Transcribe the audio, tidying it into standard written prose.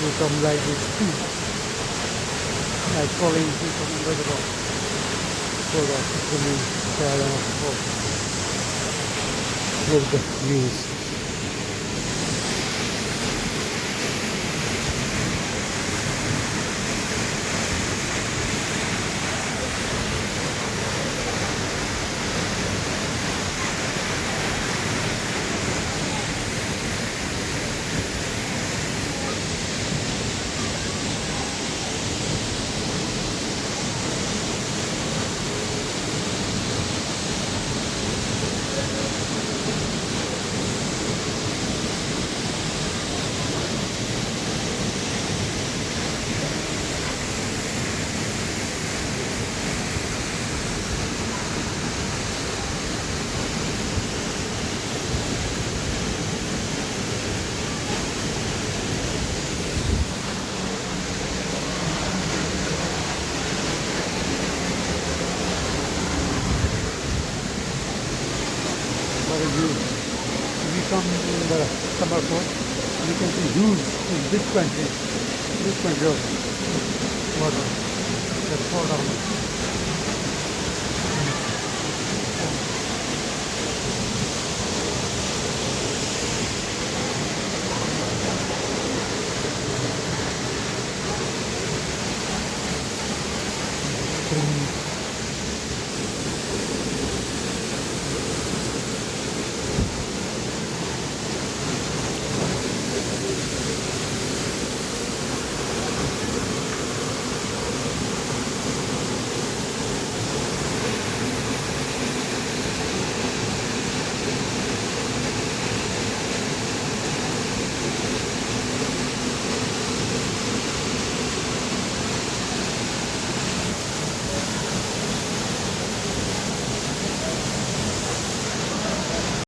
become like this, like falling become invisible, so that people can share with the views. But if you come in the summer course, you can see huge in big quantity of water that fall down.